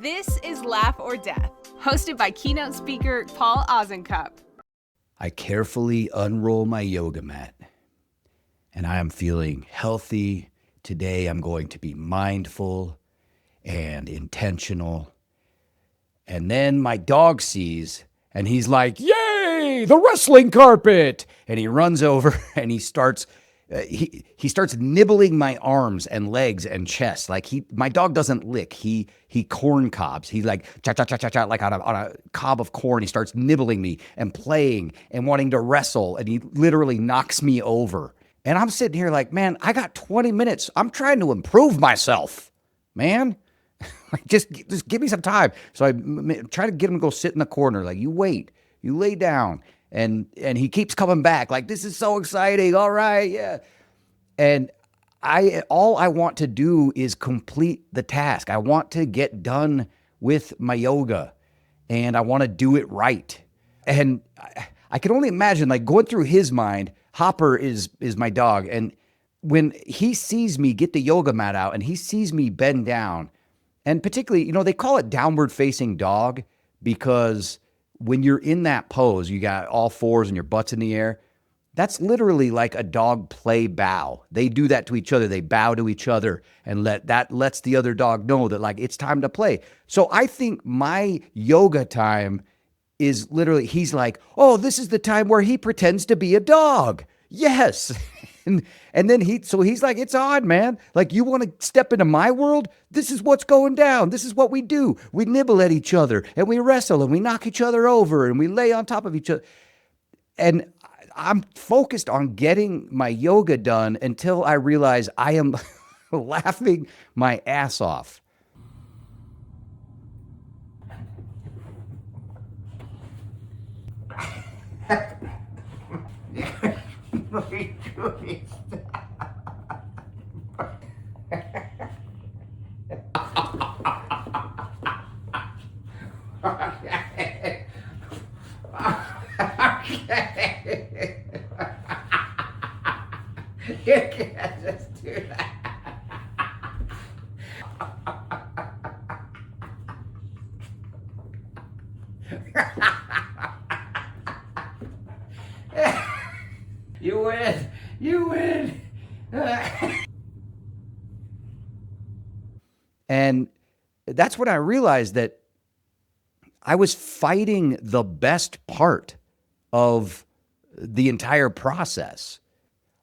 This is Laugh or Death, hosted by keynote speaker Paul Ozenkup. I carefully unroll my yoga mat, and I am feeling healthy. Today I'm going to be mindful and intentional. And then my dog sees, and he's like, "Yay, the wrestling carpet!" And he runs over and he starts nibbling my arms and legs and chest. Like my dog doesn't lick. He corn cobs. He's like cha cha cha cha cha, like on a cob of corn. He starts nibbling me and playing and wanting to wrestle. And he literally knocks me over. And I'm sitting here like, man, I got 20 minutes. I'm trying to improve myself, man. Like just give me some time. So I try to get him to go sit in the corner. Like, you wait, you lay down. And he keeps coming back like, this is so exciting. All right, yeah. And all I want to do is complete the task. I want to get done with my yoga, and I want to do it right. And I can only imagine, like, going through his mind. Hopper is my dog, and when he sees me get the yoga mat out and he sees me bend down, and particularly, they call it downward facing dog because when you're in that pose, you got all fours and your butt's in the air. That's literally like a dog play bow. They do that to each other. They bow to each other, and that lets the other dog know that, like, it's time to play. So I think my yoga time is literally, he's like, oh, this is the time where he pretends to be a dog. Yes. And then he's like, it's odd, man. Like, you want to step into my world? This is what's going down. This is what we do. We nibble at each other, and we wrestle, and we knock each other over, and we lay on top of each other. And I'm focused on getting my yoga done until I realize I am laughing my ass off. You can't just do that. You win. You win. And that's when I realized that I was fighting the best part of the entire process.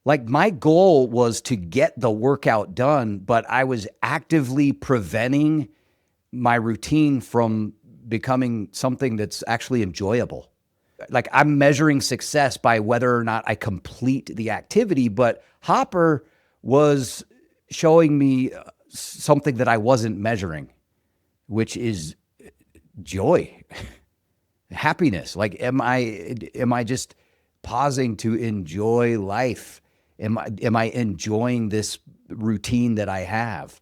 Like, my goal was to get the workout done, but I was actively preventing my routine from becoming something that's actually enjoyable. Like, I'm measuring success by whether or not I complete the activity, but Hopper was showing me something that I wasn't measuring, which is joy, happiness. Like, am I just pausing to enjoy life? Am I enjoying this routine that I have?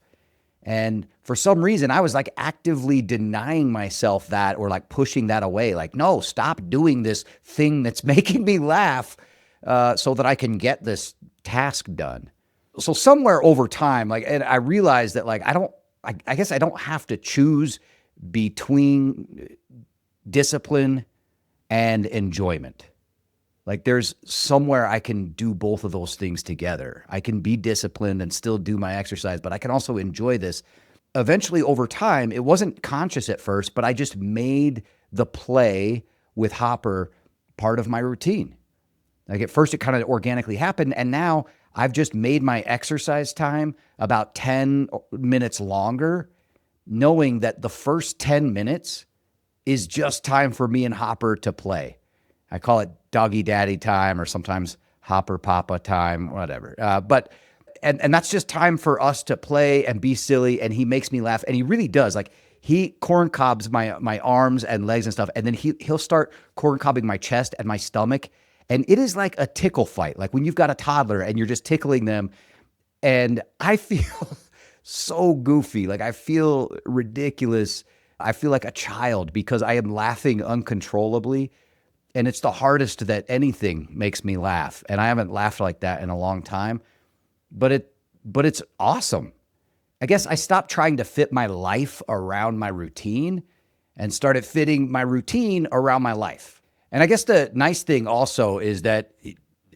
And for some reason, I was like actively denying myself that, or like pushing that away. Like, no, stop doing this thing that's making me laugh so that I can get this task done. So somewhere over time, like, and I realized that, like, I guess I don't have to choose between discipline and enjoyment. Like, there's somewhere I can do both of those things together. I can be disciplined and still do my exercise, but I can also enjoy this. Eventually, over time, it wasn't conscious at first, but I just made the play with Hopper part of my routine. Like, at first, it kind of organically happened, and now I've just made my exercise time about 10 minutes longer, knowing that the first 10 minutes is just time for me and Hopper to play. I call it doggy daddy time, or sometimes Hopper Papa time, whatever. But that's just time for us to play and be silly, and he makes me laugh, and he really does. Like, he corn cobs my arms and legs and stuff, and then he'll start corn cobbing my chest and my stomach, and it is like a tickle fight. Like when you've got a toddler and you're just tickling them, and I feel so goofy. Like, I feel ridiculous. I feel like a child because I am laughing uncontrollably. And it's the hardest that anything makes me laugh. And I haven't laughed like that in a long time, but it's awesome. I guess I stopped trying to fit my life around my routine and started fitting my routine around my life. And I guess the nice thing also is that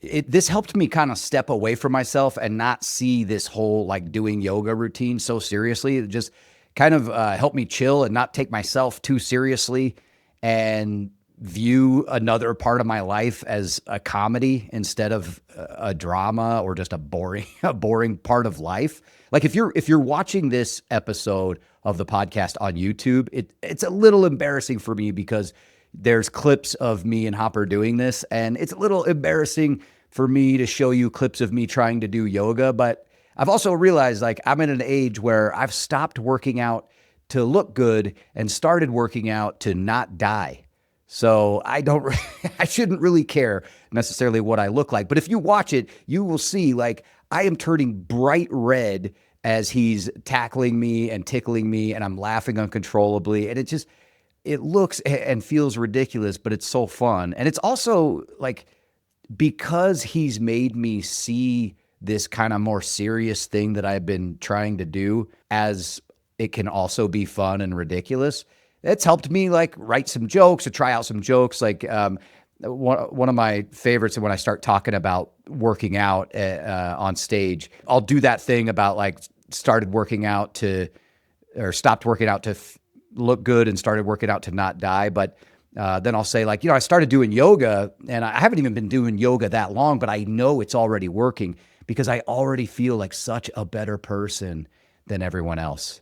this helped me kind of step away from myself and not see this whole like doing yoga routine so seriously. It just kind of helped me chill and not take myself too seriously and view another part of my life as a comedy instead of a drama or just a boring part of life. Like if you're watching this episode of the podcast on YouTube, it's a little embarrassing for me because there's clips of me and Hopper doing this, and it's a little embarrassing for me to show you clips of me trying to do yoga. But I've also realized like I'm in an age where I've stopped working out to look good and started working out to not die. So I shouldn't really care necessarily what I look like. But if you watch it, you will see like I am turning bright red as he's tackling me and tickling me, and I'm laughing uncontrollably. And it looks and feels ridiculous, but it's so fun. And it's also like, because he's made me see this kind of more serious thing that I've been trying to do as it can also be fun and ridiculous. It's helped me like write some jokes or try out some jokes. Like one of my favorites when I start talking about working out on stage, I'll do that thing about like stopped working out to look good and started working out to not die. But then I'll say like, I started doing yoga and I haven't even been doing yoga that long, but I know it's already working because I already feel like such a better person than everyone else.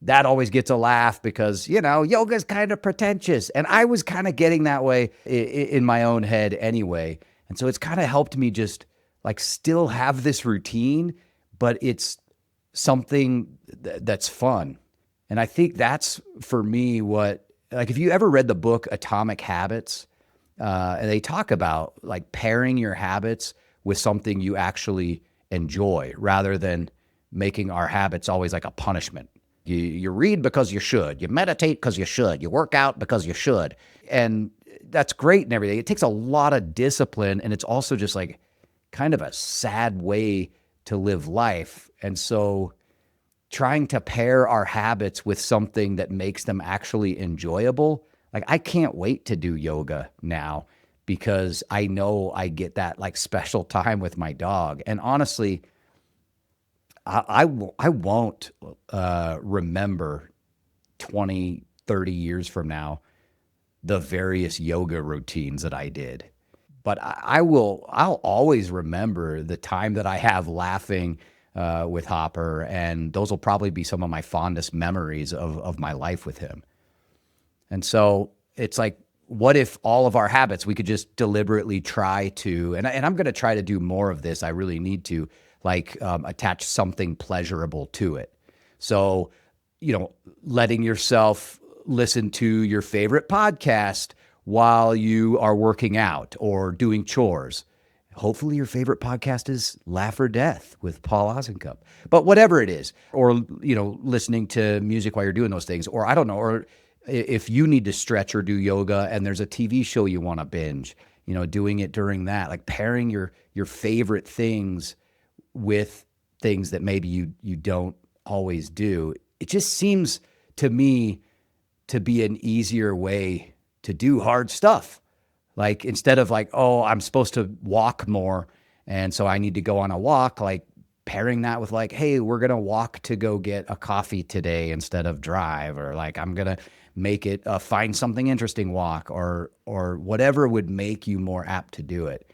That always gets a laugh because, yoga is kind of pretentious. And I was kind of getting that way in my own head anyway. And so it's kind of helped me just like still have this routine, but it's something that's fun. And I think that's for me like if you ever read the book Atomic Habits, and they talk about like pairing your habits with something you actually enjoy rather than making our habits always like a punishment. You read because you should. You meditate because you should. You work out because you should. And that's great and everything. It takes a lot of discipline, and it's also just like kind of a sad way to live life. And so trying to pair our habits with something that makes them actually enjoyable. Like I can't wait to do yoga now because I know I get that like special time with my dog. And honestly, I won't remember 20, 30 years from now the various yoga routines that I did. But I'll always remember the time that I have laughing with Hopper, and those will probably be some of my fondest memories of my life with him. And so it's like, what if all of our habits, we could just deliberately try to, and I'm going to try to do more of this. I really need to like attach something pleasurable to it. So, letting yourself listen to your favorite podcast while you are working out or doing chores. Hopefully your favorite podcast is Laugh or Death with Paul Ozenkup. But whatever it is, or, listening to music while you're doing those things, or I don't know, or if you need to stretch or do yoga and there's a TV show you want to binge, doing it during that, like pairing your favorite things with things that maybe you don't always do. It just seems to me to be an easier way to do hard stuff. Like instead of like, oh, I'm supposed to walk more, and so I need to go on a walk, like pairing that with like, hey, we're going to walk to go get a coffee today instead of drive, or like I'm going to make it a find something interesting walk, or whatever would make you more apt to do it.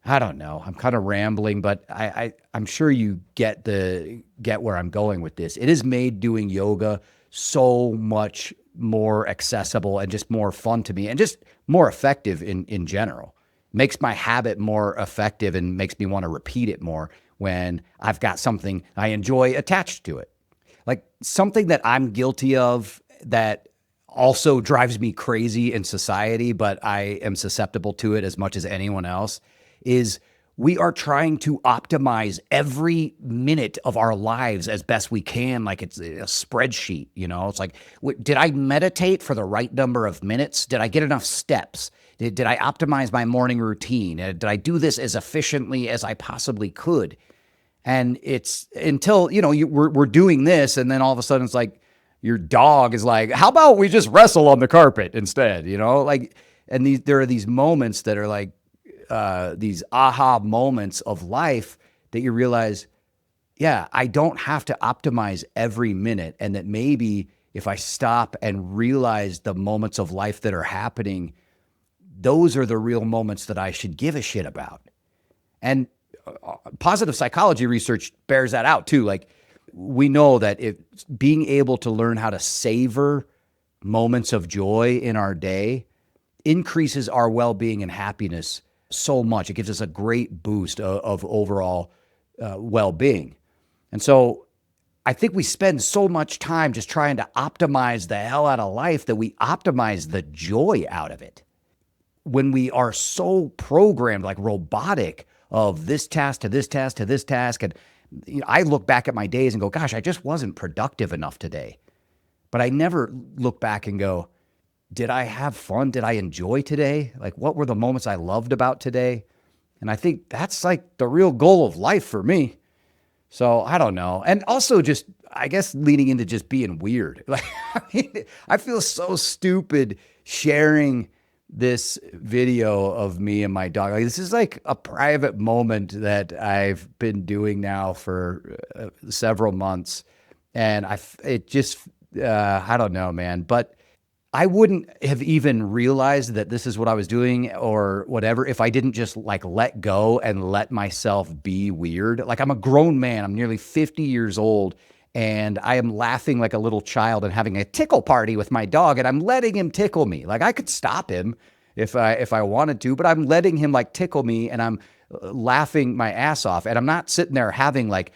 I don't know. I'm kind of rambling, but I'm sure you get where I'm going with this. It has made doing yoga so much more accessible and just more fun to me, and just more effective in general. Makes my habit more effective and makes me want to repeat it more when I've got something I enjoy attached to it. Like something that I'm guilty of that also drives me crazy in society, but I am susceptible to it as much as anyone else, is we are trying to optimize every minute of our lives as best we can. Like it's a spreadsheet, it's like, did I meditate for the right number of minutes? Did I get enough steps? Did I optimize my morning routine? Did I do this as efficiently as I possibly could? And it's until, we're doing this. And then all of a sudden it's like your dog is like, how about we just wrestle on the carpet instead? And there are these moments that are like these aha moments of life that you realize, yeah, I don't have to optimize every minute. And that maybe if I stop and realize the moments of life that are happening, those are the real moments that I should give a shit about. And positive psychology research bears that out too. Like, we know that if being able to learn how to savor moments of joy in our day increases our well-being and happiness so much. It gives us a great boost of overall well-being. And so I think we spend so much time just trying to optimize the hell out of life that we optimize the joy out of it. When we are so programmed, like robotic, of this task to this task to this task. And I look back at my days and go, gosh, I just wasn't productive enough today. But I never look back and go, did I have fun? Did I enjoy today? Like, what were the moments I loved about today? And I think that's like the real goal of life for me. So I don't know. And also just, I guess, leaning into just being weird. Like, I feel so stupid sharing this video of me and my dog. Like, this is like a private moment that I've been doing now for several months. And I don't know, man, but I wouldn't have even realized that this is what I was doing or whatever if I didn't just like let go and let myself be weird. Like, I'm a grown man. I'm nearly 50 years old. And I am laughing like a little child and having a tickle party with my dog, and I'm letting him tickle me. Like, I could stop him if I wanted to, but I'm letting him like tickle me, and I'm laughing my ass off. And I'm not sitting there having like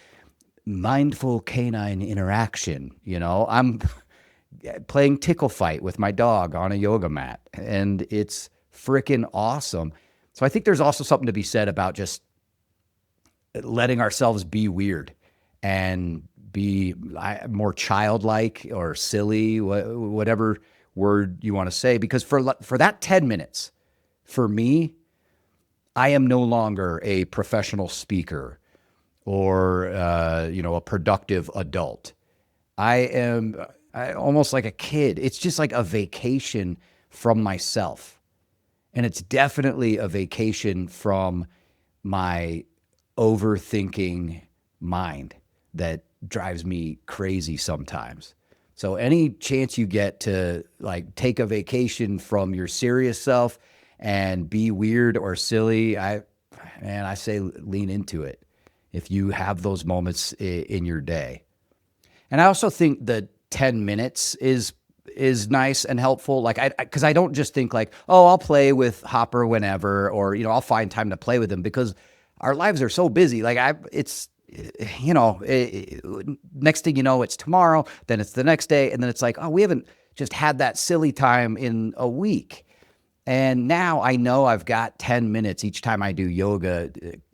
mindful canine interaction. I'm playing tickle fight with my dog on a yoga mat, and it's freaking awesome. So I think there's also something to be said about just letting ourselves be weird and be more childlike or silly, whatever word you want to say. Because for that 10 minutes, for me, I am no longer a professional speaker or, a productive adult. I am almost like a kid. It's just like a vacation from myself. And it's definitely a vacation from my overthinking mind that drives me crazy sometimes. So any chance you get to like take a vacation from your serious self and be weird or silly, I say lean into it if you have those moments in your day. And I also think that 10 minutes is nice and helpful. Like, because I don't just think like, oh, I'll play with Hopper whenever, or, I'll find time to play with him, because our lives are so busy. Like, next thing you know, it's tomorrow, then it's the next day. And then it's like, oh, we haven't just had that silly time in a week. And now I know I've got 10 minutes each time I do yoga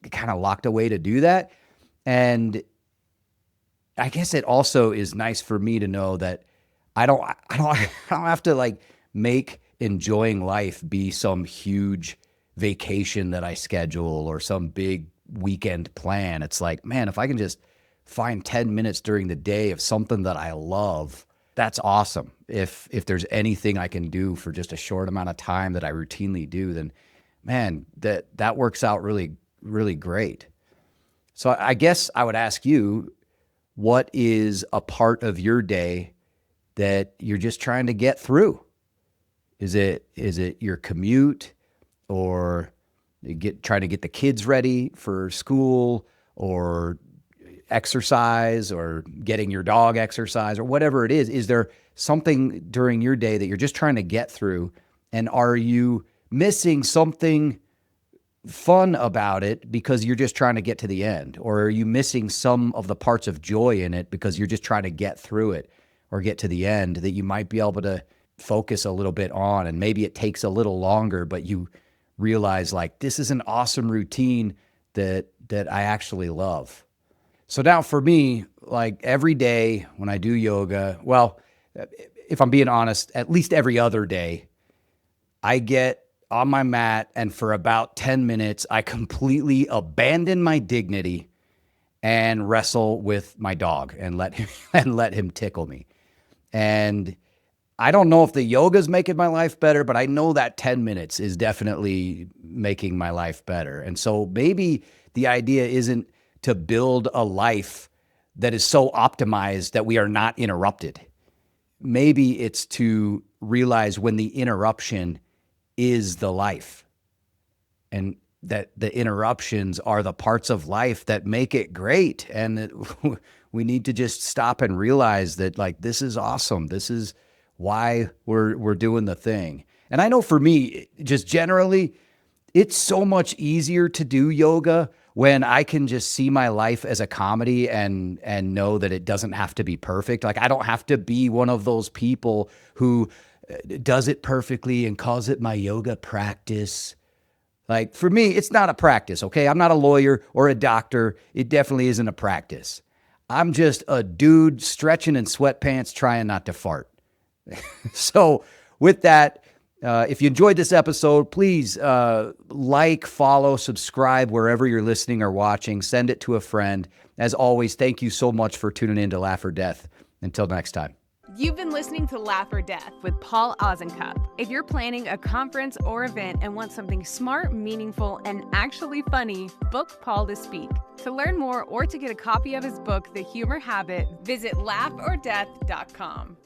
kind of locked away to do that. And I guess it also is nice for me to know that I don't have to like make enjoying life be some huge vacation that I schedule or some big weekend plan. It's like, man, if I can just find 10 minutes during the day of something that I love, that's awesome. If there's anything I can do for just a short amount of time that I routinely do, then man, that works out really, really great. So I guess I would ask you, what is a part of your day that you're just trying to get through? Is it your commute, or trying to get the kids ready for school, or exercise, or getting your dog exercise, or whatever it is? Is there something during your day that you're just trying to get through? And are you missing something fun about it because you're just trying to get to the end? Or are you missing some of the parts of joy in it because you're just trying to get through it or get to the end that you might be able to focus a little bit on? And maybe it takes a little longer, but you realize like, this is an awesome routine that I actually love. So now for me, like every day when I do yoga, well, if I'm being honest, at least every other day, I get on my mat, and for about 10 minutes, I completely abandon my dignity and wrestle with my dog and let him tickle me. And I don't know if the yoga's making my life better, but I know that 10 minutes is definitely making my life better. And so maybe the idea isn't to build a life that is so optimized that we are not interrupted. Maybe it's to realize when the interruption is the life, and that the interruptions are the parts of life that make it great. And that we need to just stop and realize that, like, this is awesome. This is why we're doing the thing. And I know for me, just generally, it's so much easier to do yoga when I can just see my life as a comedy and know that it doesn't have to be perfect. Like, I don't have to be one of those people who does it perfectly and calls it my yoga practice. Like, for me, it's not a practice, okay? I'm not a lawyer or a doctor. It definitely isn't a practice. I'm just a dude stretching in sweatpants trying not to fart. So with that, if you enjoyed this episode, please like, follow, subscribe wherever you're listening or watching. Send it to a friend. As always, thank you so much for tuning in to Laugh or Death. Until next time. You've been listening to Laugh or Death with Paul Ozenkup. If you're planning a conference or event and want something smart, meaningful, and actually funny, book Paul to speak. To learn more or to get a copy of his book, The Humor Habit, visit laughordeath.com.